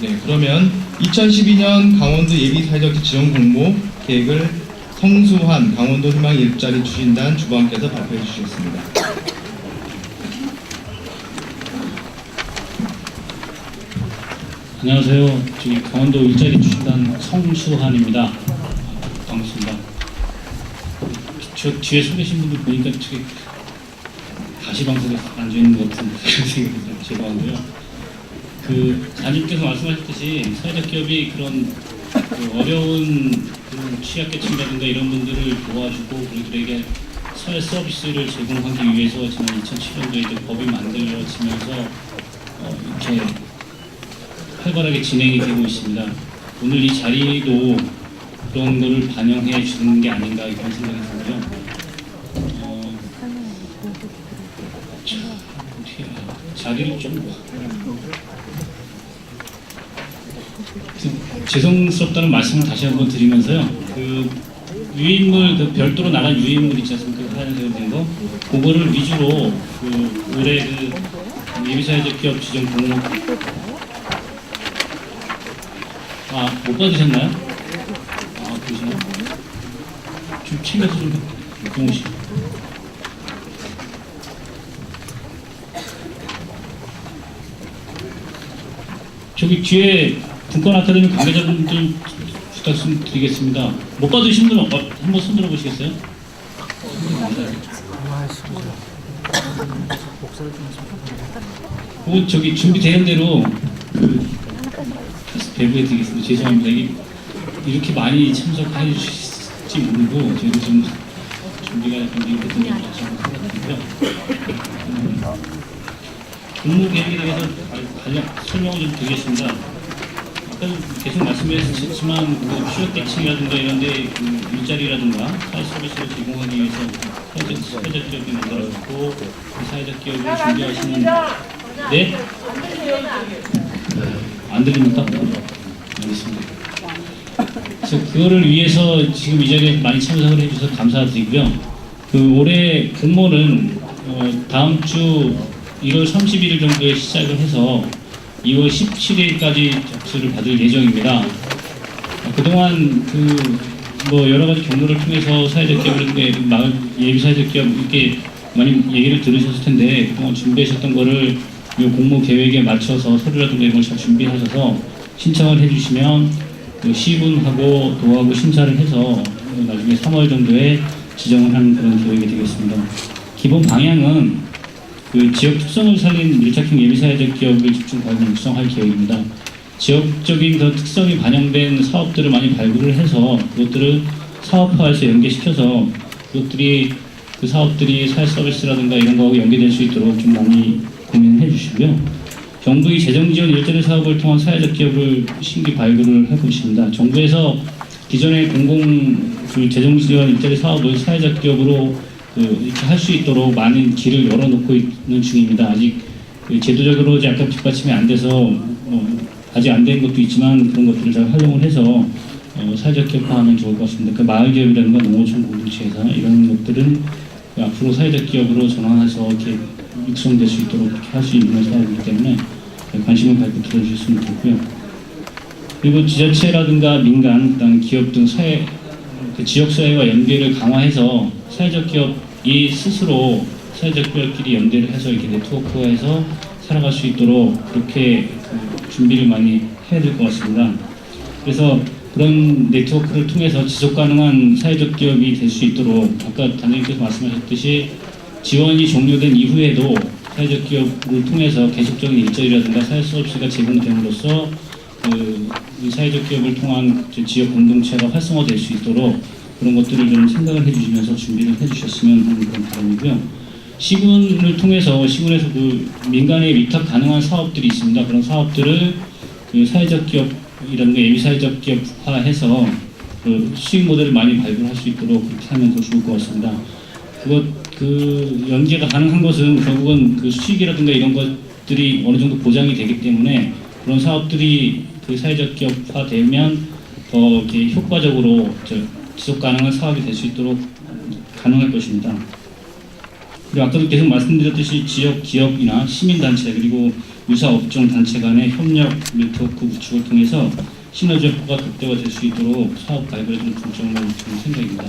네, 그러면 2012년 강원도 예비사회적 지원 공모 계획을 성수한 강원도 희망 일자리 추진단 주방께서 발표해 주시겠습니다. 안녕하세요. 저기 강원도 일자리 추진단 성수한입니다. 반갑습니다. 저 뒤에 서 계신 분들 보니까 되게 가시방석에 앉아있는 것 같은 그런 생각이 들어요. 죄송하고요. 단님께서 말씀하셨듯이 사회적 기업이 그런 어려운 취약계층이라든가 이런 분들을 도와주고 그들에게 사회 서비스를 제공하기 위해서 지난 2007년도에 이제 법이 만들어지면서 이렇게 활발하게 진행이 되고 있습니다. 오늘 이 자리도 그런 거를 반영해 주는 게 아닌가 이런 생각이 들고요. 자리를 좀 죄송스럽다는 말씀을 다시 한번 드리면서요. 유인물, 별도로 나간 유인물 있지 않습니까? 하얀색으로 된 거. 그거를 위주로 올해 예비사회적 기업 지정 공모 못 받으셨나요? 그러시나요? 좀 챙겨서 좀 고마우시고. 저기 뒤에 분권 아카데미 관계자분들 부탁드리겠습니다. 못 받으신 분 한번 손 들어보시겠어요? 저기 준비되는 대로 배부해 드리겠습니다. 죄송합니다. 이렇게 많이 참석해 주실지 모르고 저희도 좀 준비가 좀 미흡했던 것 같고요. 공모 계획에 대해서 간략 설명을 좀 드리겠습니다. 아까 계속 말씀하셨지만 취약계층이라든가 이런 데 일자리라든가 사회 서비스를 제공하기 위해서 사회적 기업이 만들어졌고 사회적 기업을 준비하시는 네? 안 들립니까? 알겠습니다. 그래서 그거를 위해서 지금 이 자리에 많이 참석을 해주셔서 감사드리고요. 올해 공모는 다음 주 1월 31일 정도에 시작을 해서 2월 17일까지 접수를 받을 예정입니다. 그동안 여러 가지 경로를 통해서 사회적 기업을 예비사회적 기업 이렇게 많이 얘기를 들으셨을 텐데 그동안 준비하셨던 거를 이 공모 계획에 맞춰서 서류라든가 이런 걸 잘 준비하셔서 신청을 해주시면 시군하고 도하고 심사를 해서 나중에 3월 정도에 지정을 하는 그런 계획이 되겠습니다. 기본 방향은 지역 특성을 살린 밀착형 예비사회적 기업을 집중 발굴 육성할 계획입니다. 지역적인 그런 특성이 반영된 사업들을 많이 발굴을 해서 그것들을 사업화해서 연계시켜서 그것들이 그 사업들이 사회 서비스라든가 이런 거하고 연계될 수 있도록 좀 많이 고민해 주시고요. 정부의 재정지원 일자리 사업을 통한 사회적 기업을 신규 발굴을 하고 있습니다. 정부에서 기존의 재정지원 일자리 사업을 사회적 기업으로 이렇게 할 수 있도록 많은 길을 열어놓고 있는 중입니다. 아직 제도적으로 약간 뒷받침이 안 돼서 아직 안 된 것도 있지만 그런 것들을 잘 활용을 해서 사회적 기업화하면 좋을 것 같습니다. 사회적 기업이라든가 농어촌 공동체에서 이런 것들은 앞으로 사회적 기업으로 전환해서 이렇게 육성될 수 있도록 이렇게 할 수 있는 사업이기 때문에 관심을 갖고 들어주셨으면 좋겠고요. 그리고 지자체라든가 민간, 그다음 기업 등 지역사회와 연계를 강화해서 사회적 기업이 스스로 사회적 기업끼리 연계를 해서 이렇게 네트워크화해서 살아갈 수 있도록 그렇게 준비를 많이 해야 될 것 같습니다. 그래서 그런 네트워크를 통해서 지속 가능한 사회적 기업이 될 수 있도록 아까 단장님께서 말씀하셨듯이 지원이 종료된 이후에도 사회적 기업을 통해서 계속적인 일자리라든가 사회 서비스가 제공됨으로써 이 사회적 기업을 통한 지역 공동체가 활성화될 수 있도록 그런 것들을 좀 생각을 해주시면서 준비를 해주셨으면 하는 그런 바람이고요. 시군에서 민간에 위탁 가능한 사업들이 있습니다. 그런 사업들을 사회적 기업이라든가 예비사회적 기업화해서 수익 모델을 많이 발굴할 수 있도록 그렇게 하면 더 좋을 것 같습니다. 연계가 가능한 것은 결국은 수익이라든가 이런 것들이 어느 정도 보장이 되기 때문에 그런 사업들이 사회적 기업화되면 더 이렇게 효과적으로 지속 가능한 사업이 될 수 있도록 가능할 것입니다. 그리고 아까도 계속 말씀드렸듯이 지역 기업이나 시민단체 그리고 유사 업종 단체 간의 협력 네트워크 구축을 통해서 시너지 효과가 극대화될 수 있도록 사업 가입을 좀 중점을 두는 생각입니다.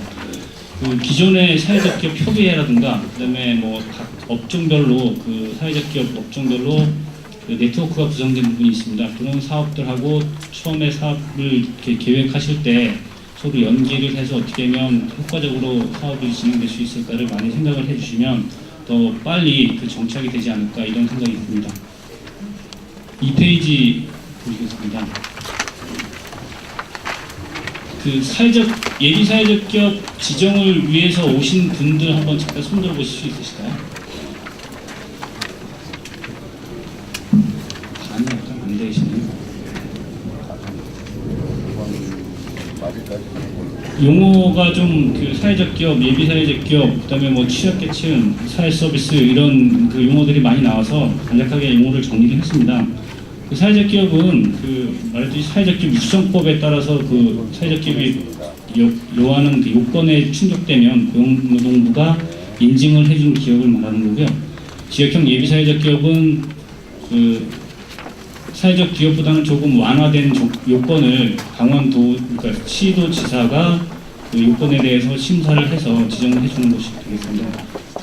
그 기존의 사회적 기업 협의회라든가 그다음에 뭐 각 업종별로 그 사회적 기업 업종별로 그 네트워크가 구성된 부분이 있습니다. 그런 사업들하고 처음에 사업을 이렇게 계획하실 때 서로 연계를 해서 어떻게 하면 효과적으로 사업이 진행될 수 있을까를 많이 생각을 해주시면 더 빨리 그 정착이 되지 않을까 이런 생각이 듭니다. 2페이지 보시겠습니다. 그 예비 사회적 기업 지정을 위해서 오신 분들 한번 잠깐 손들어 보실 수 있으실까요? 반이 약간 안 되시네요. 용어가 좀 그 사회적 기업, 예비 사회적 기업, 그다음에 뭐 취약계층, 사회 서비스 이런 그 용어들이 많이 나와서 간략하게 용어를 정리를 했습니다. 그 사회적 기업은 그 말했듯이 사회적 기업 육성법에 따라서 그 사회적 기업이 요하는 그 요건에 충족되면 고용노동부가 인증을 해준 기업을 말하는 거고요. 지역형 예비 사회적 기업은 그 사회적 기업보다는 조금 완화된 요건을 강원도 그러니까 시도지사가 그 요건에 대해서 심사를 해서 지정을 해주는 것이 되겠습니다.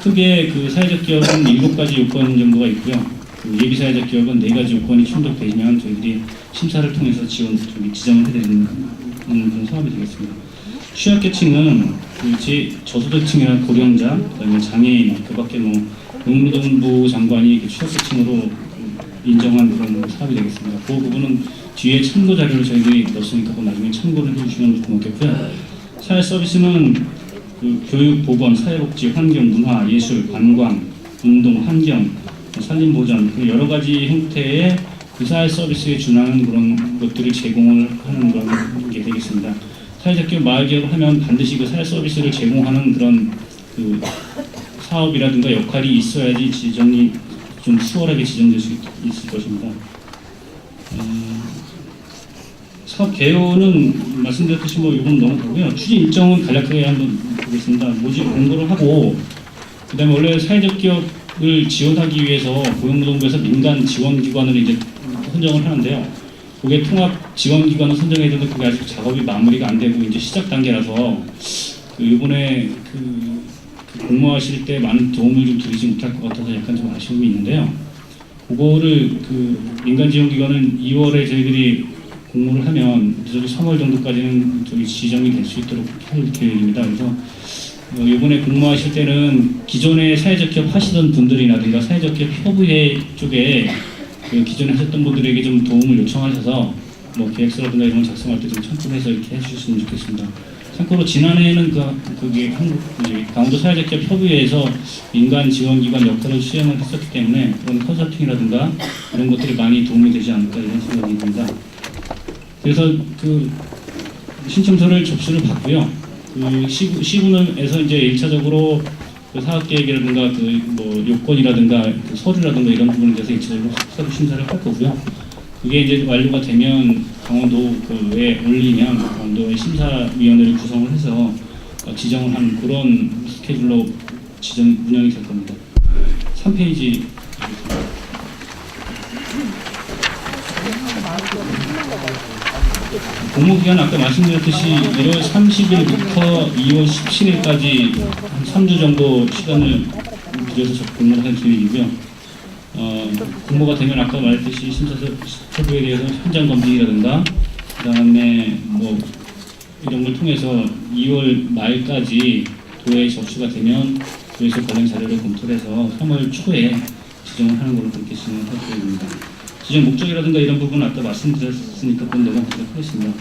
크게 그 사회적 기업은 7가지 요건 정도가 있고요. 그 예비 사회적 기업은 4가지 요건이 충족되면 저희들이 심사를 통해서 지정을 해드리는 그런 사업이 되겠습니다. 취약계층은 그 저소득층이나 고령자, 그다음에 장애인, 그밖에 뭐 노동부 장관이 그 취약계층으로 인정한 그런 사업이 되겠습니다. 그 부분은 뒤에 참고 자료를 저희들이 넣었으니까 나중에 참고를 해주시면 고맙겠고요. 사회 서비스는 그 교육, 보건, 사회복지, 환경, 문화, 예술, 관광, 운동, 환경, 산림보전 여러 가지 형태의 그 사회 서비스에 준하는 그런 것들을 제공을 하는 그런 게 되겠습니다. 사회적 기업, 마을 기업을 하면 반드시 그 사회 서비스를 제공하는 그런 그 사업이라든가 역할이 있어야지 지정이 좀 수월하게 지정될 수 있을 것입니다. 사업 개요는 말씀드렸듯이 뭐 이건 너무 다고요. 추진 일정은 간략하게 한번 보겠습니다. 모집 공고를 하고 그다음에 원래 사회적 기업을 지원하기 위해서 고용노동부에서 민간 지원기관을 이제 선정을 하는데요. 그게 통합 지원기관을 선정해야 되는데 그게 아직 작업이 마무리가 안 되고 이제 시작 단계라서 그 이번에 그 공모하실 때 많은 도움을 좀 드리지 못할 것 같아서 약간 좀 아쉬움이 있는데요. 그거를 그 민간 지원기관은 2월에 저희들이 공모를 하면 저기 3월 정도까지는 저기 지정이 될 수 있도록 할 계획입니다. 그래서 이번에 공모하실 때는 기존에 사회적 기업 하시던 분들이라든가 사회적 기업 협의회 쪽에 그 기존에 하셨던 분들에게 좀 도움을 요청하셔서 뭐 계획서라든가 이런 걸 작성할 때 좀 참고해서 이렇게 해주셨으면 좋겠습니다. 참고로 지난해에는 그게 강원도 사회적 기업 협의회에서 민간 지원기관 역할을 수행을 했었기 때문에 그런 컨설팅이라든가 이런 것들이 많이 도움이 되지 않을까 이런 생각이 듭니다. 그래서 그 신청서를 접수를 받고요. 그 시군에서 이제 1차적으로 그 사업계획이라든가 그 뭐 요건이라든가 그 서류라든가 이런 부분에 대해서 1차적으로 서류 심사를 할 거고요. 그게 이제 완료가 되면 강원도 그에 올리면 강원도의 심사위원회를 구성을 해서 지정을 한 그런 스케줄로 운영이 될 겁니다. 3페이지. 공모기간 아까 말씀드렸듯이 1월 30일부터 2월 17일까지 한 3주 정도 시간을 들여서 공모를 할 계획이고요. 공모가 되면 아까 말했듯이 심사서류에 대해서 현장 검증이라든가 그다음에 뭐 이런 걸 통해서 2월 말까지 도에 접수가 되면 도에서 관련 자료를 검토를 해서 3월 초에 지정을 하는 걸로 그렇게 진행할 계획입니다. 지정 목적이라든가 이런 부분은 아까 말씀드렸으니까 그건 넘어가도록 하겠습니다.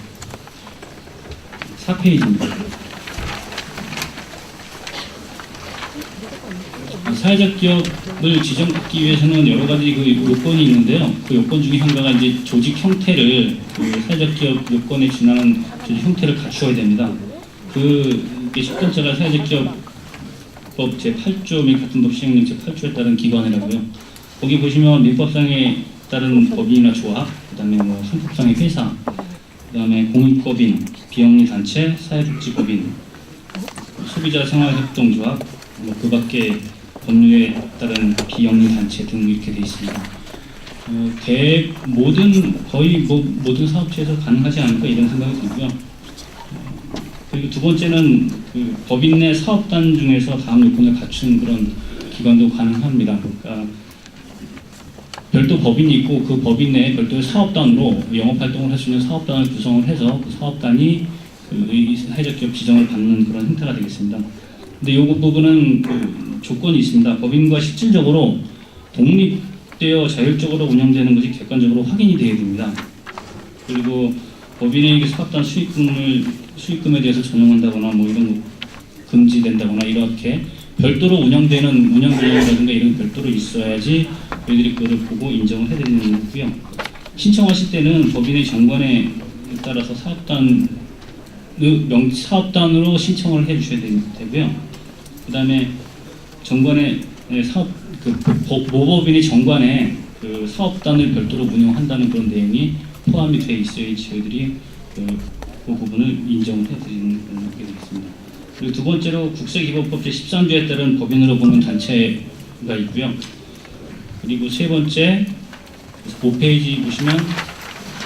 4페이지입니다. 사회적 기업을 지정받기 위해서는 여러 가지 그 요건이 있는데요. 그 요건 중에 하나가 이제 조직 형태를 그 사회적 기업 요건에 준하는 조직 형태를 갖추어야 됩니다. 이게 10번째가 사회적 기업법 제8조 및 같은 법 시행령 제8조에 따른 기관이라고요. 거기 보시면 민법상에 따른 법인이나 조합, 그다음에 뭐 상법상의 회사, 그다음에 공익법인, 비영리단체, 사회복지법인, 소비자 생활협동조합, 뭐 그밖에 법률에 따른 비영리 단체 등 이렇게 되어 있습니다. 거의 모든 사업체에서 가능하지 않을까 이런 생각이 들고요. 그리고 두 번째는 그 법인 내 사업단 중에서 다음 요건을 갖춘 그런 기관도 가능합니다. 그러니까 별도 법인이 있고 그 법인 내에 별도의 사업단으로 영업 활동을 할 수 있는 사업단을 구성을 해서 그 사업단이 그 사회적 기업 지정을 받는 그런 형태가 되겠습니다. 근데 이 부분은 그 조건이 있습니다. 법인과 실질적으로 독립되어 자율적으로 운영되는 것이 객관적으로 확인이 되어야 됩니다. 그리고 법인에게 사업단 수익금에 대해서 전용한다거나 뭐 이런 거 금지된다거나 이렇게 별도로 운영되는 운영 계획이라든가 이런 별도로 있어야지 저희들이 그거를 보고 인정을 해드리는 거고요. 신청하실 때는 법인의 정관에 따라서 사업단으로 신청을 해주셔야 되고요. 그 다음에 정관에 모법인의 정관에 그 사업단을 별도로 운영한다는 그런 내용이 포함이 되어 있어야지 저희들이 그 부분을 인정을 해드리는 그런 게 되겠습니다. 그리고 두 번째로 국세기본법 제13조에 따른 법인으로 보는 단체가 있고요. 그리고 세 번째 5페이지 보시면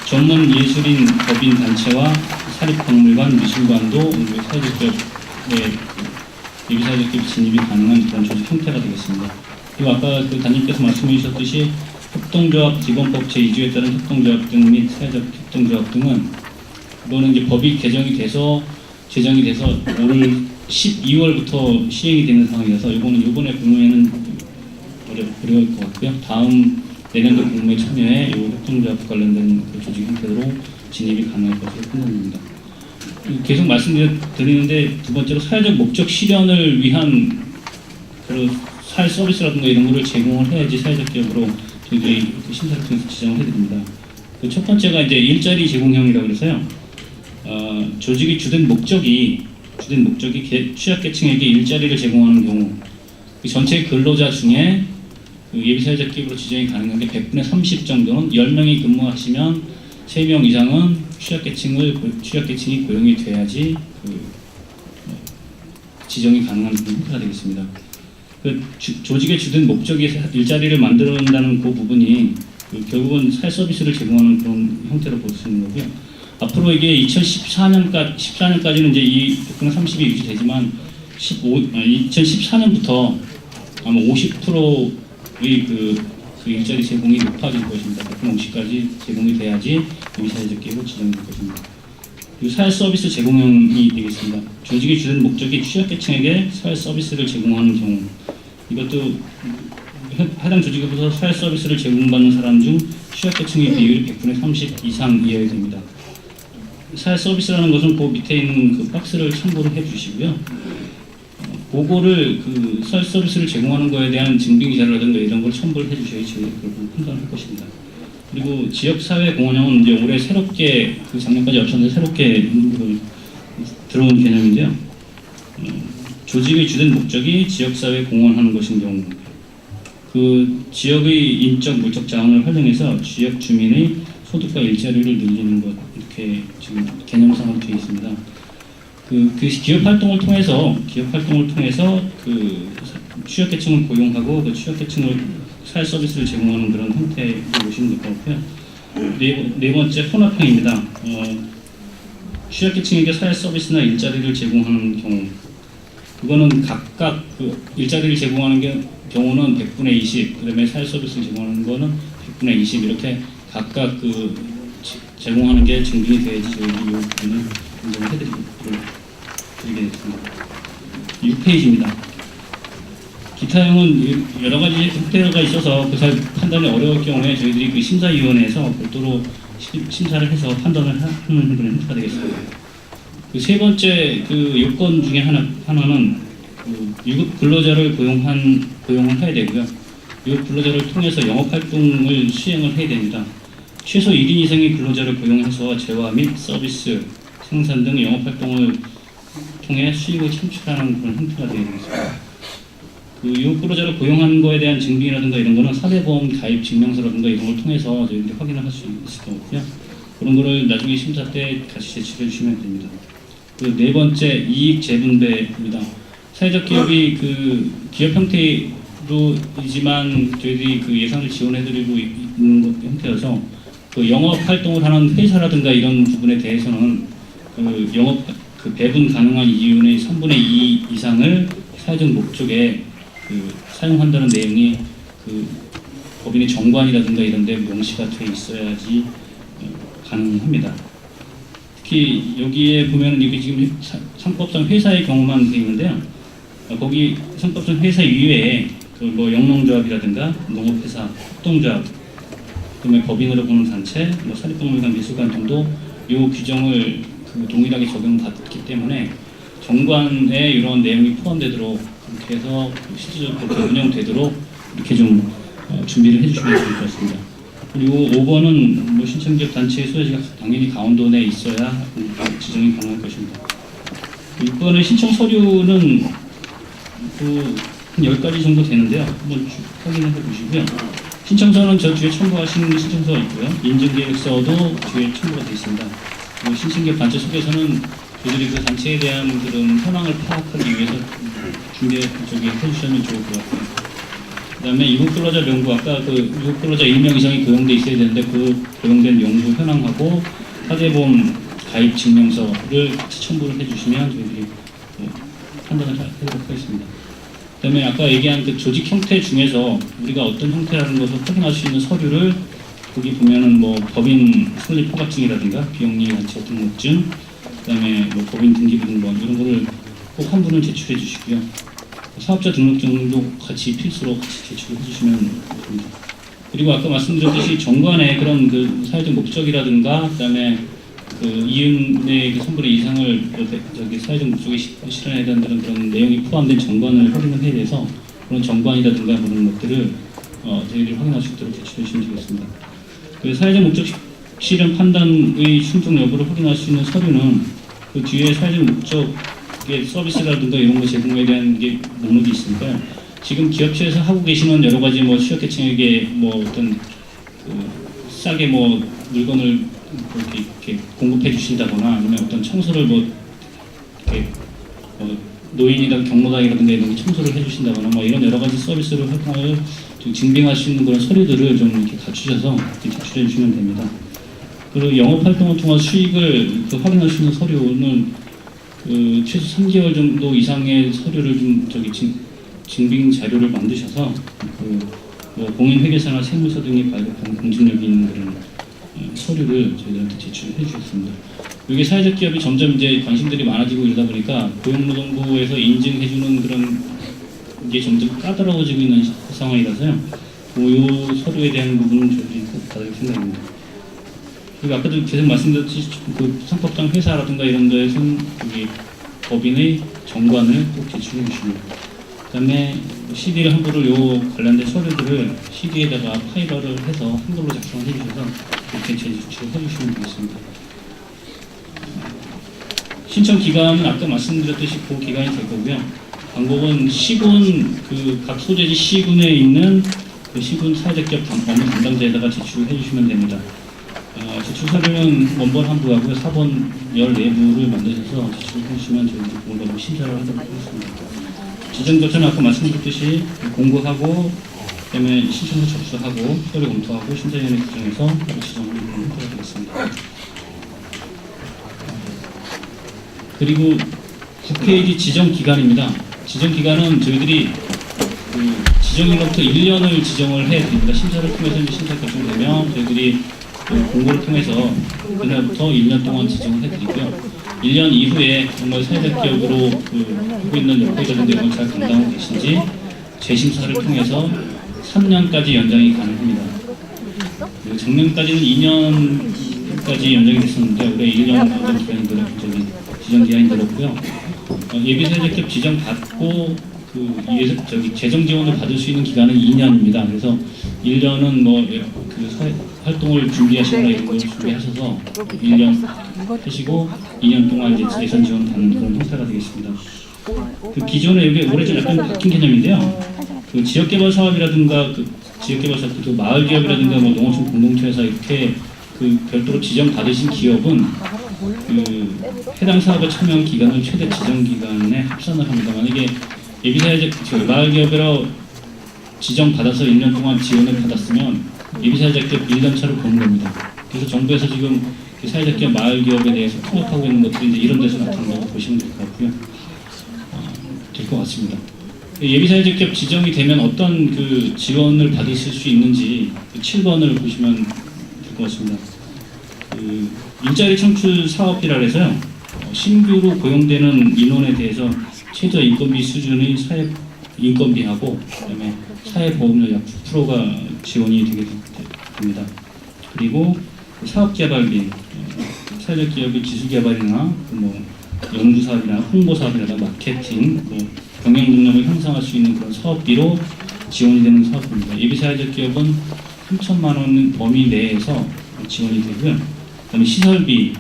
전문 예술인 법인 단체와 사립박물관, 미술관도 사회적 기업의 예비사회적 기업 진입이 가능한 그런 조직 형태가 되겠습니다. 그리고 아까 그 단님께서 말씀해 주셨듯이 협동조합 기본법 제2조에 따른 협동조합 등 및 사회적 협동조합 등은 이거는 이제 법이 개정이 돼서 제정이 돼서 올 12월부터 시행이 되는 상황이라서 이거는 이번에 공모에는 어려울 것 같고요. 다음 내년도 공모에 참여해 이 협동조합 관련된 그 조직 형태로 진입이 가능할 것으로 판단됩니다. 계속 말씀드리는데 두 번째로 사회적 목적 실현을 위한 그 사회 서비스라든가 이런 거를 제공을 해야지 사회적 기업으로 저희들이 심사를 통해서 지정을 해드립니다. 그 첫 번째가 이제 일자리 제공형이라고 그래서요. 조직의 주된 목적이 취약계층에게 일자리를 제공하는 경우 그 전체 근로자 중에 그 예비사회적 기업으로 지정이 가능한 게 100분의 30 정도는 10명이 근무하시면 3명 이상은 취약계층이 고용이 돼야지 그 지정이 가능한 그런 형태가 되겠습니다. 그 조직의 주된 목적이 일자리를 만들어낸다는 그 부분이 결국은 사회 서비스를 제공하는 그런 형태로 볼 수 있는 거고요. 앞으로 이게 2014년까지는 이제 이 100분의 30이 유지되지만 2014년부터 아마 50%의 그 일자리 제공이 높아질 것입니다. 100분의 50까지 제공이 돼야지 예비사회적 기업으로 지정될 것입니다. 그리고 사회 서비스 제공형이 되겠습니다. 조직의 주된 목적이 취약계층에게 사회 서비스를 제공하는 경우 이것도 해당 조직에서 사회 서비스를 제공받는 사람 중 취약계층의 비율이 100분의 30 이상이어야 됩니다. 사회 서비스라는 것은 그 밑에 있는 그 박스를 참고를 해주시고요. 그거를 그 사회 서비스를 제공하는 거에 대한 증빙 자료라든가 이런 걸 첨부를 해주셔야 저희가 그걸 판단할 것입니다. 그리고 지역사회 공헌형은 이제 올해 새롭게 그 작년까지 없었는데 새롭게 들어온 개념인데요. 조직의 주된 목적이 지역사회 공헌하는 것인 경우 그 지역의 인적 물적 자원을 활용해서 지역 주민의 소득과 일자리를 늘리는 것 이렇게 지금 개념상으로 되어 있습니다. 그 기업 활동을 통해서 그 취약계층을 고용하고 그 취약계층을 사회 서비스를 제공하는 그런 형태로 보시면 될 것 같고요. 네 번째 혼합형입니다. 취약계층에게 사회 서비스나 일자리를 제공하는 경우 그거는 각각 그 일자리를 제공하는 경우는 100분의 20, 그다음에 사회 서비스를 제공하는 거는 100분의 20 이렇게 각각 그 제공하는 게 증빙이 돼야지 저희가 이 부분을 인정을 해드리게 됐습니다. 6페이지입니다. 기타형은 여러 가지 형태가 있어서 그 판단이 어려울 경우에 저희들이 그 심사위원회에서 별도로 심사를 해서 판단을 하는 그런 형태가 되겠습니다. 그 세 번째 그 요건 중에 하나는 그 유급 근로자를 고용을 해야 되고요. 유급 근로자를 통해서 영업 활동을 수행을 해야 됩니다. 최소 1인 이상의 근로자를 고용해서 재화 및 서비스, 생산 등 영업 활동을 통해 수익을 창출하는 그런 형태가 되겠습니다. 그 유급 근로자를 고용한 거에 대한 증빙이라든가 이런 거는 사대보험 가입 증명서라든가 이런 걸 통해서 저희들이 확인을 할 수 있을 거고요. 그런 거를 나중에 심사 때 같이 제출해 주시면 됩니다. 그 네 번째 이익 재분배입니다. 사회적 기업이 그 기업 형태의 정도이지만 저희들이 그 예산을 지원해드리고 있는 형태여서 그 영업 활동을 하는 회사라든가 이런 부분에 대해서는 그 영업 그 배분 가능한 이윤의 3분의 2 이상을 사회적 목적에 그 사용한다는 내용이 그 법인의 정관이라든가 이런 데 명시가 돼 있어야지 가능합니다. 특히 여기에 보면은 이게 지금 상법상 회사의 경우만 되어 있는데요. 거기 상법상 회사 이외에 그 뭐 영농조합이라든가 농업회사, 협동조합, 그다음에 법인으로 보는 단체, 뭐 사립박물관, 미술관 등도 이 규정을 그 동일하게 적용받기 때문에 정관에 이런 내용이 포함되도록 그렇게 해서 실질적으로 그렇게 운영되도록 이렇게 좀 준비를 해주시면 좋을 것 같습니다. 그리고 5번은 뭐 신청기업 단체의 소유지가 당연히 강원도 내에 있어야 지정이 가능할 것입니다. 6번의 신청 서류는 한 10가지 정도 되는데요. 한번 쭉 확인해 보시고요. 신청서는 저 뒤에 첨부하신 신청서가 있고요. 인증계획서도 뒤에 첨부가 되어 있습니다. 그리고 신청기업 단체 속에서는 저희들이 그 단체에 대한 그런 현황을 파악하기 위해서 해주시면 좋을 것 같고요. 그 다음에 이국 근로자 명부, 아까 그 이국 근로자 1명 이상이 고용돼 있어야 되는데 그 고용된 명부 현황하고 사대보험 가입 증명서를 같이 첨부를 해주시면 저희들이 판단을 하도록 하겠습니다. 그 다음에 아까 얘기한 그 조직 형태 중에서 우리가 어떤 형태라는 것을 확인할 수 있는 서류를 거기 보면은 뭐 법인 설립 허가증이라든가 비영리 단체 등록증, 그 다음에 뭐 법인 등기부 등본 이런 거를 꼭 한 분은 제출해 주시고요. 사업자 등록증도 같이 필수로 같이 제출해 주시면 됩니다. 그리고 아까 말씀드렸듯이 정관에 그런 그 사회적 목적이라든가 그다음에 그 이윤의 그 3분의 2 이상을 저기 사회적 목적에 실현해야 된다는 그런 내용이 포함된 정관을 확인을 해야 돼서 그런 정관이라든가 그런 것들을 저희들이 확인할 수 있도록 제출해 주시면 되겠습니다. 그 사회적 목적 실현 판단의 충족 여부를 확인할 수 있는 서류는 그 뒤에 사회적 목적의 서비스라든가 이런 거 제공에 대한 게 목록이 있으니까요. 지금 기업체에서 하고 계시는 여러 가지 뭐 취약계층에게 뭐 어떤 그 싸게 뭐 물건을 이렇게 공급해 주신다거나 아니면 어떤 청소를 뭐 이렇게 노인이나 경로당이라든가 이런 청소를 해 주신다거나 뭐 이런 여러 가지 서비스를 활동을 좀 증빙할 수 있는 그런 서류들을 좀 이렇게 갖추셔서 제출해 주시면 됩니다. 그리고 영업 활동을 통한 수익을 그 확인할 수 있는 서류는 그 최소 3개월 정도 이상의 서류를 좀 증빙 자료를 만드셔서 뭐 공인회계사나 세무서 등이 발급한 공증력이 있는 그런 서류를 저희들한테 제출해 주셨습니다. 이게 사회적 기업이 점점 이제 관심들이 많아지고 이러다 보니까 고용노동부에서 인증해주는 그런 게 점점 까다로워지고 있는 상황이라서요. 이 서류에 대한 부분은 저희들이 꼭 받을 생각입니다. 그리고 아까도 계속 말씀드렸듯이 그 상법상 회사라든가 이런 데에서는 여기 법인의 정관을 꼭 제출해 주십니다. 그 다음에 CD를 한부를 요 관련된 서류들을 CD에다가 파일화를 해서 한글로 작성해 주셔서 이렇게 제출해 주시면 되겠습니다. 신청 기간은 아까 말씀드렸듯이 그 기간이 될 거고요. 방법은 시군 그 각 소재지 시군에 있는 그 시군 사회적기업 업무 담당자에다가 제출해 주시면 됩니다. 제출 서류는 원본 한 부하고요, 4번 14부를 만드셔서 제출해 주시면 저희들이 그걸로 심사를 하도록 하겠습니다. 지정 절차는 아까 말씀드렸듯이 공고하고 그다음에 신청서 접수하고 서류 검토하고 심사위원회 규정에서 지정을 하도록 하겠습니다. 그리고 9페이지 지정 기간입니다. 지정 기간은 저희들이 그 지정일로부터 1년을 지정을 해야 됩니다. 심사를 통해서 이제 심사 결정되면 저희들이 그 공고를 통해서 그날부터 1년 동안 지정을 해드리고요. 1년 이후에 정말 사회적 기업으로 하고 있는 역할이라든지 이런 잘 감당하고 계신지 재심사를 통해서 3년까지 연장이 가능합니다. 작년까지는 2년까지 연장이 됐었는데 올해 1년 기간이 지정 기간이 늘었고요. 예비 사회적 기업 지정 받고 재정 지원을 받을 수 있는 기간은 2년입니다. 그래서 1년은 활동을 준비하시거나 이런 걸 준비하셔서 1년 하시고 2년 동안 이제 예산 지원 받는 그런 형태가 되겠습니다. 그 기존에 여기 올해 좀 약간 바뀐 개념인데요. 그 지역개발 사업이라든가 지역개발 사업, 그 마을 기업이라든가 뭐 농어촌 공동체에서 이렇게 그 별도로 지정 받으신 기업은 그 해당 사업에 참여한 기간을 최대 지정 기간에 합산을 합니다. 만약에 예비사회적 마을 기업이라 지정 받아서 1년 동안 지원을 받았으면 예비사회적 기업 1년차로 보는 겁니다. 그래서 정부에서 지금 사회적 기업, 마을 기업에 대해서 통합하고 있는 것들이 이제 이런 데서 나타난다고 보시면 될 것 같고요. 될 것 같습니다. 예비사회적 기업 지정이 되면 어떤 그 지원을 받으실 수 있는지 7번을 보시면 될 것 같습니다. 그 일자리 창출 사업이라 해서요. 신규로 고용되는 인원에 대해서 최저 인건비 수준의 사회 인건비하고 그다음에 사회보험료 약 9%가 지원이 되게 됩니다. 그리고 사업개발비, 사회적 기업의 기술개발이나 뭐 연구사업이나 홍보사업이나 마케팅, 뭐 경영 능력을 향상할 수 있는 그런 사업비로 지원이 되는 사업입니다. 예비사회적 기업은 3천만 원 범위 내에서 지원이 되고요. 그다음에 시설비,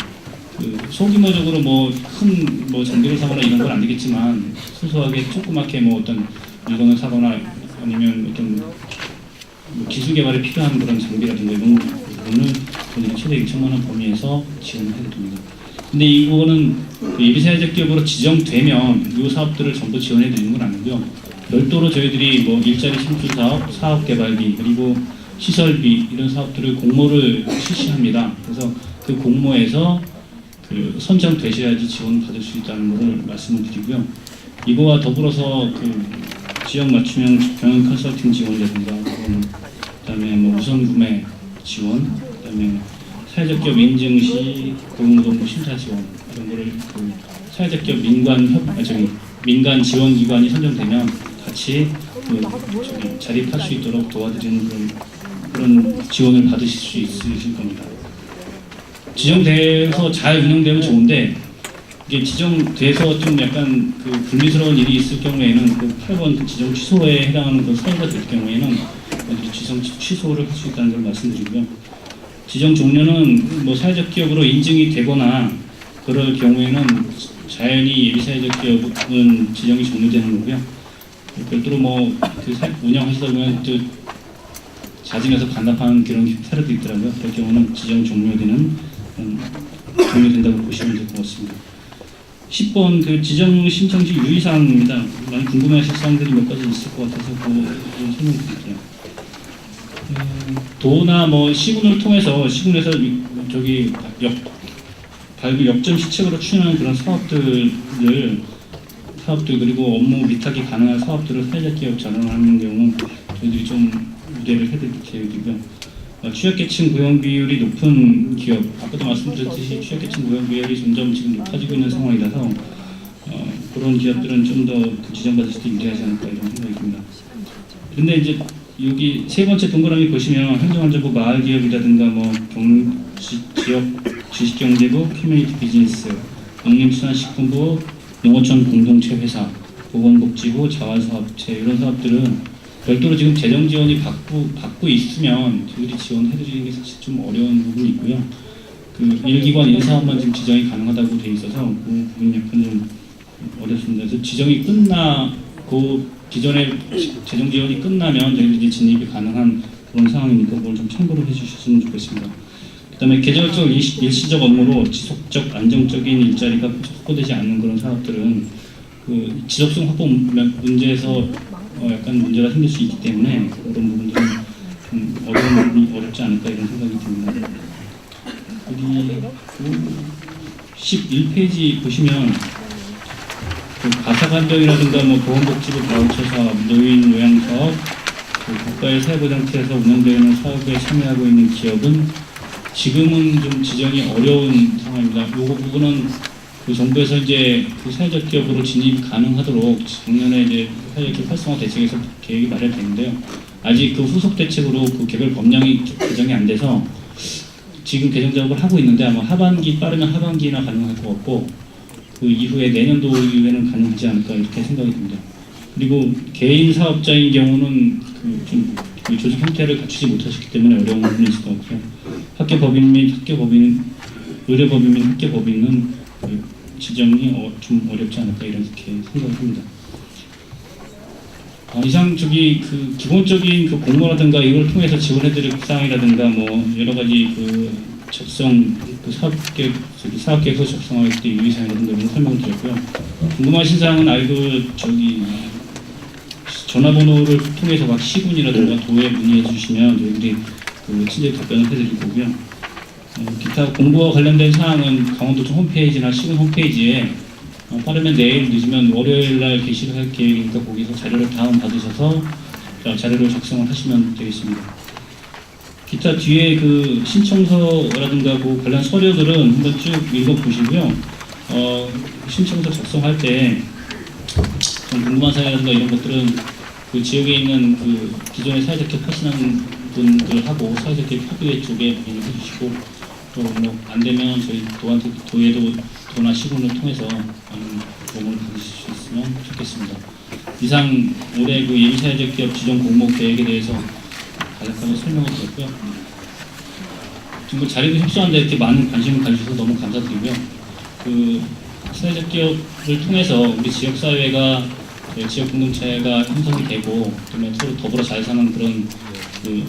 그 소규모적으로 뭐 큰 뭐 전기를 사거나 이런 건 안 되겠지만 소소하게 조그맣게 뭐 어떤 물건을 사거나 아니면 어떤 뭐 기술 개발에 필요한 그런 장비라든가 이런 부분을 저희가 최대 2천만 원 범위에서 지원을 해도 됩니다. 근데 이거는 예비사회적 기업으로 지정되면 이 사업들을 전부 지원해 드리는 건 아니고요. 별도로 저희들이 뭐 일자리 창출 사업, 사업 개발비 그리고 시설비 이런 사업들을 공모를 실시합니다. 그래서 그 공모에서 그 선정되셔야지 지원 받을 수 있다는 것을 말씀을 드리고요. 이거와 더불어서 그 지역 맞춤형 경영 컨설팅 지원이라든가 그다음에 뭐 우선 구매 지원, 그다음에 사회적 기업 인증 시 고용노동부 심사 지원 이런 거를 그 사회적 기업 민간 지원 기관이 선정되면 같이 그 자립할 수 있도록 도와드리는 그런 지원을 받으실 수 있으실 겁니다. 지정돼서 잘 운영되면 좋은데 이게 지정돼서 좀 약간 그 불미스러운 일이 있을 경우에는 그 8번 그 지정 취소에 해당하는 그 사유가 될 경우에는 지정 취소를 할 수 있다는 걸 말씀드리고요. 지정 종료는 뭐 사회적 기업으로 인증이 되거나 그럴 경우에는 자연히 예비사회적 기업은 지정이 종료되는 거고요. 별도로 뭐 그 운영하시다 보면 또 자진해서 반납하는 그런 사례도 있더라고요. 그럴 경우는 지정 종료된다고 보시면 될 것 같습니다. 10번 그 지정 신청 시 유의사항입니다. 많이 궁금해하실 사항들이 몇 가지 있을 것 같아서 그 설명드릴게요. 도나 뭐 시군을 통해서 시군에서 저기 발굴 역점 시책으로 추진하는 그런 사업들 그리고 업무 위탁이 가능한 사업들을 사회적 기업 전환하는 경우 저희들이 좀 우대를 해드릴 계획이고요. 취약계층 고용 비율이 높은 기업, 아까도 말씀드렸듯이 취약계층 고용 비율이 점점 지금 높아지고 있는 상황이라서 그런 기업들은 좀 더 그 지정받을 때 유리하지 않을까 이런 생각이 듭니다. 그런데 이제 여기 세 번째 동그라미 보시면 행정안전부 마을기업이라든가 뭐 지역 주식경제부, 커뮤니티 비즈니스, 농림수산식품부, 농어촌 공동체 회사, 보건복지부, 자활사업체 이런 사업들은 별도로 지금 재정 지원이 받고 있으면 저희들이 지원해드리는 게 사실 좀 어려운 부분이 있고요. 그 1기관 1사업만 지금 지정이 가능하다고 돼 있어서 그 부분이 약간 좀 어렵습니다. 그래서 지정이 끝나고 기존의 재정 지원이 끝나면 저희들이 진입이 가능한 그런 상황이니까 그걸 좀 참고를 해주셨으면 좋겠습니다. 그다음에 계절적 일시적 업무로 지속적 안정적인 일자리가 확보되지 않는 그런 사업들은 그 지속성 확보 문제에서 약간 문제가 생길 수 있기 때문에 그런 부분들은 좀 어려운 부분이 어렵지 않을까 이런 생각이 듭니다. 그리고 11페이지 보시면 그 가사관정이라든가 뭐 보건복지부 바우처 사업, 노인 요양 사업, 그 국가의 사회보장체에서 운영되는 사업에 참여하고 있는 기업은 지금은 좀 지정이 어려운 상황입니다. 이 부분은 그 정부에서 이제 그 사회적 기업으로 진입이 가능하도록 작년에 이제 사회적 기업 활성화 대책에서 계획이 마련됐는데요. 아직 그 후속 대책으로 그 개별 법령이 개정이 안 돼서 지금 개정 작업을 하고 있는데 아마 빠르면 하반기나 가능할 것 같고 그 이후에 내년도 이후에는 가능하지 않을까 이렇게 생각이 듭니다. 그리고 개인 사업자인 경우는 그 조직 형태를 갖추지 못하셨기 때문에 어려운 부분이 있을 것 같고요. 학교법인 및 의료법인 및 학교법인은 그 지정이 좀 어렵지 않을까 이렇게 생각을 합니다. 이상 그 기본적인 그 공모라든가 이걸 통해서 지원해드릴 사항이라든가 뭐 여러 가지 그 사업계획서 작성할 때 유의사항이라든가 이런 설명을 드렸고요. 궁금하신 사항은 전화번호를 통해서 각 시군이라든가 도에 문의해 주시면 저희들이 그 친절 답변을 해드릴 거고요. 기타 공부와 관련된 사항은 강원도청 홈페이지나 시군 홈페이지에 빠르면 내일 늦으면 월요일 날 게시를 할 계획이니까 거기서 자료를 다운받으셔서 자료를 작성을 하시면 되겠습니다. 기타 뒤에 그 신청서라든가 그 관련 서류들은 한번 쭉 읽어보시고요. 신청서 작성할 때 좀 궁금한 사항이라든가 이런 것들은 그 지역에 있는 그 기존의 사회적 기업 하시는 분들하고 사회적 기업 협의회 쪽에 문의를 해주시고 또 뭐 안 되면 저희 도에도 도나 시군을 통해서 많은 도움을 받으실 수 있으면 좋겠습니다. 이상 올해 그 예비사회적 기업 지정 공모 계획에 대해서 간략하게 설명을 드렸고요. 지금 자리도 협소한데 이렇게 많은 관심을 가주셔서 너무 감사드리고요. 그 사회적 기업을 통해서 우리 지역 사회가 지역 공동체가 형성이 되고 그다음에 서로 더불어 잘 사는 그런 그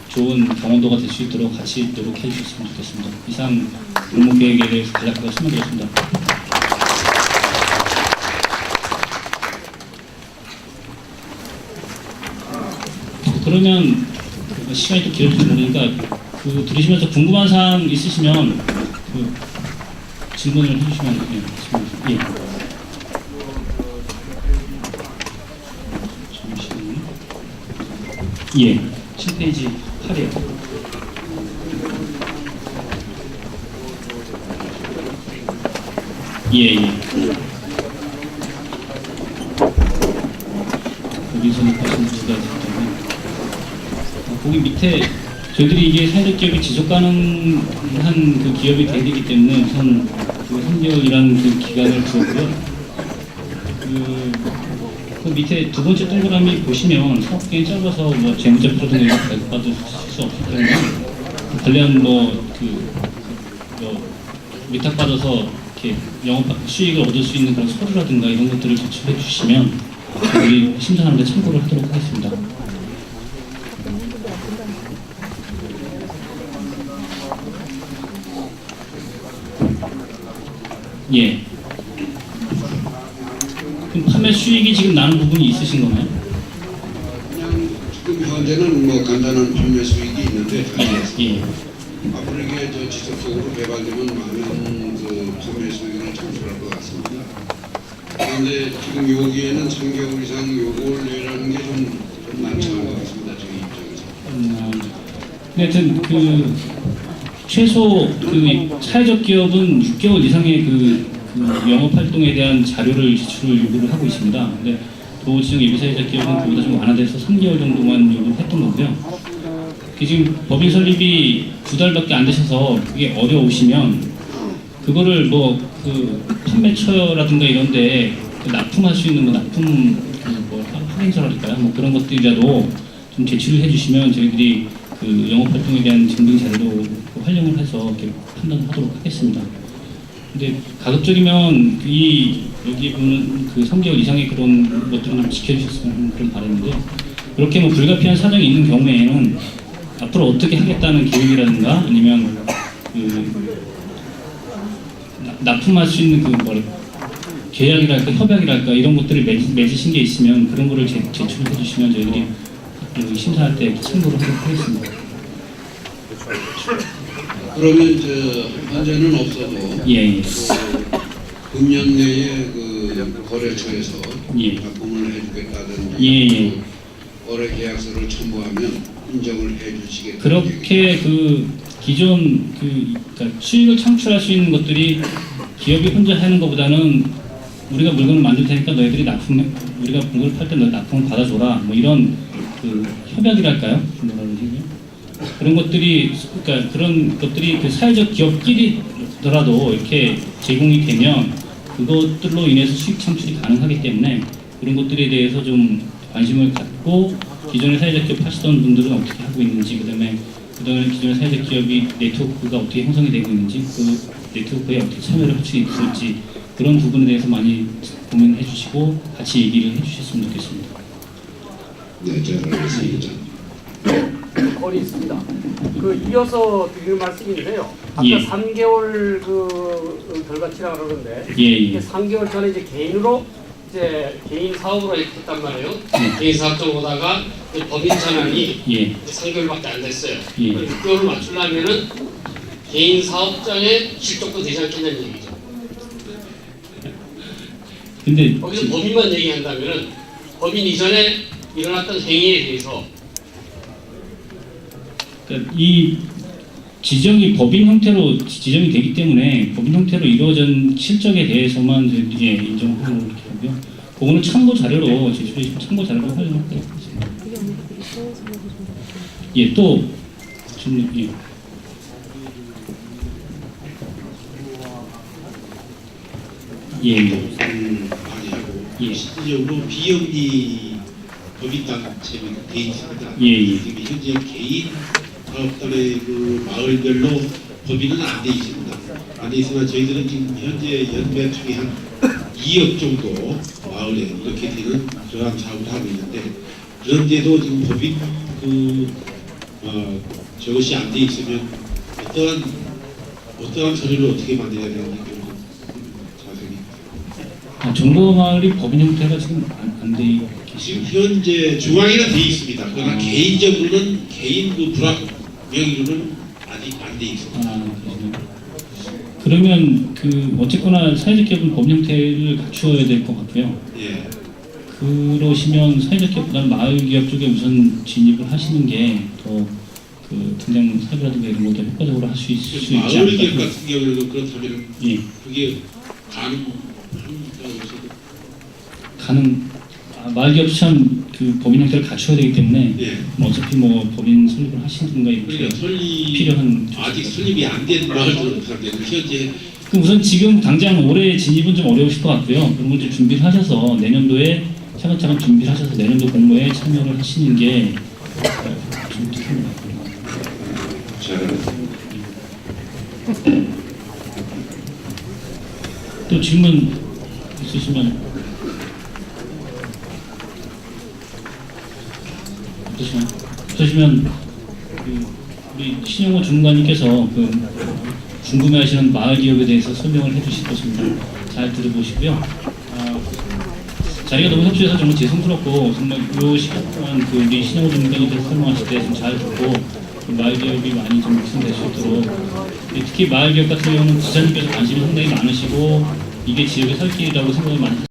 좋은 강원도가 될 수 있도록 같이 노력해 주셨으면 좋겠습니다. 이상 공모 계획에 대해서 간략하게 설명드렸습니다. 그러면 시간이 또 길어질지 모르니까 그 들으시면서 궁금한 사항 있으시면 그 질문을 해주시면 되겠습니다. 예. 잠시만요. 예. 7페이지 8이요. 예. 거기서 말씀 두 가지 때문에 거기 밑에 저희들이 이게 사회적 기업이 지속 가능한 그 기업이 되기 때문에 우선 그 3개월이라는 그 기간을 두었고요. 그 밑에 두 번째 동그라미 보시면 사업기간이 짧아서 뭐 재무자 필요등을 발급받을 수 없기 때문에 관련 위탁받아서 이렇게 영업 수익을 얻을 수 있는 그런 서류라든가 이런 것들을 제출해 주시면 저희 심사하는 데 참고를 하도록 하겠습니다. 예. 그럼 판매 수익이 지금 나는 부분이 있으신 거나요? 그냥 지금 현재는 뭐 간단한 판매 수익이 있는데 예. 앞으로 이게 저 지속적으로 개발되면 많은 그 판매 수익을 창출할 것 같습니다. 그런데 지금 여기에는 3개월 이상 요걸 내라는 게 좀 많지는 것 같습니다. 저희 입장에서. 하여튼 그 최소 그 사회적 기업은 6개월 이상의 그 영업 활동에 대한 자료를 제출을 요구를 하고 있습니다. 근데 도지정 예비사회적 기업은 그보다 좀 완화돼서 3개월 정도만 요구를 했던 거고요. 지금 법인 설립이 2달밖에 안 되셔서 그게 어려우시면 그거를 뭐 그 판매처라든가 이런데 그 납품할 수 있는 뭐 납품 뭐 확인서랄까요? 뭐 그런 것들이라도 좀 제출을 해주시면 저희들이 그 영업 활동에 대한 증빙 자료로 활용을 해서 이렇게 판단하도록 하겠습니다. 근데 가급적이면 여기 보는 그 3개월 이상의 그런 것들은 좀 지켜주셨으면 하는 그런 바람인데요. 그렇게 뭐 불가피한 사정이 있는 경우에는 앞으로 어떻게 하겠다는 계획이라든가 아니면 그 납품할 수 있는 그 계약이랄까 협약이랄까 이런 것들을 맺으신 게 있으면 그런 거를 제출해 주시면 저희들이 심사할 때 참고를 하도록 하겠습니다. 그러면 저 현재는 없어도 예. 금년 내에 그 거래처에서 예. 납품을 해주겠다든지 예. 거래 계약서를 첨부하면 인정을 해주시겠다. 그렇게 그 기존 그러니까 수익을 창출할 수 있는 것들이 기업이 혼자 하는 것보다는 우리가 물건을 만들 테니까 너희들이 우리가 물건을 팔 때 너 납품을 받아줘라 뭐 이런 그 협약이랄까요? 뭐라 그러지? 그런 것들이 그러니까 그런 것들이 그 사회적 기업끼리더라도 이렇게 제공이 되면 그것들로 인해서 수익 창출이 가능하기 때문에 그런 것들에 대해서 좀 관심을 갖고 기존의 사회적 기업 하시던 분들은 어떻게 하고 있는지 그다음에 기존의 사회적 기업이 네트워크가 어떻게 형성이 되고 있는지 그 네트워크에 어떻게 참여를 할 수 있을지 그런 부분에 대해서 많이 고민해 주시고 같이 얘기를 해 주셨으면 좋겠습니다. 네, 잘 알겠습니다. 거리 있습니다. 그 이어서 드리는 말씀인데요. 아까 예. 3개월 그 결과치라 그러는데 예. 3개월 전에 이제 개인으로 이제 개인 사업으로 했단 말이에요. 개인 사업 쪽 오다가 법인 전환이 예. 3개월밖에 안 됐어요. 예. 6개월 맞추려면은 개인 사업장의 실적도 되지 않겠냐는 얘기죠. 근데 거기서 법인만 얘기한다면은 법인 이전에 일어났던 행위에 대해서 그러니까 이 지정이 법인 형태로 지정이 되기 때문에 법인 형태로 이루어진 실적에 대해서만 이제 인정하고 이렇게 하고요. 그거는 참고 자료로 제출해 주시면 참고 자료로 활용하도록 하겠습니다. 예, 또 질문 예. 예, 예. 많이 하고 예. 실질적으로 비영리 법인단체로 돼 있습니다. 예, 예. 지금 현재 개인 사업단의 그 마을별로 법인은 안 돼 있습니다. 안 돼 있으나 저희들은 지금 현재 연매출이 한 2억 정도 마을에 이렇게 되는 그러한 사업을 하고 있는데 그런데도 지금 법인 저것이 안 돼 있으면 어떠한 서류를 어떻게 만들어야 되는지 자세히 정보마을이 법인 형태가 지금 안 돼 지금 계시죠? 현재 중앙에는 돼 있습니다. 그러나 개인적으로는 개인 그 불확 명의로는 아직 안 돼 있습니다. 그러시군요. 그러면 어쨌거나 사회적 기업은 법인 형태를 갖추어야 될 것 같고요. 예. 그러시면 사회적 기업보다는 마을 기업 쪽에 우선 진입을 하시는 게 더 당장 사업이라든가 이런 것도 효과적으로 할 수 있지 마을 기업 않을까? 같은 경우에는 그렇다면 예, 그게 가능합니까? 마을 기업 참 법인 형태를 갖춰야 되기 때문에 예. 어차피 법인 설립을 하시든가 이렇게 그러니까 설립 필요한 아직 설립이 안 된 마을들은 어떻게 하면 현재 그럼 우선 지금 당장 올해 진입은 좀 어려우실 것 같고요. 그런 걸 좀 준비를 하셔서 내년도에 차근차근 준비를 하셔서 내년도 공모에 참여를 하시는 게 좀 좋습니다. 또 질문 있으시면 없으시면 우리 신용호 주무관님께서 궁금해하시는 마을 기업에 대해서 설명을 해주실 것입니다. 잘 들어보시고요. 자리가 너무 협소해서 정말 죄송스럽고 정말 이 시간 동안 우리 신영호 주무관님께서 설명하실 때 좀 잘 듣고 마을 기업이 많이 좀 육성될 수 있도록 특히 마을 기업 같은 경우는 지사님께서 관심이 상당히 많으시고 이게 지역의 살 길이라고 생각을 많이 하시고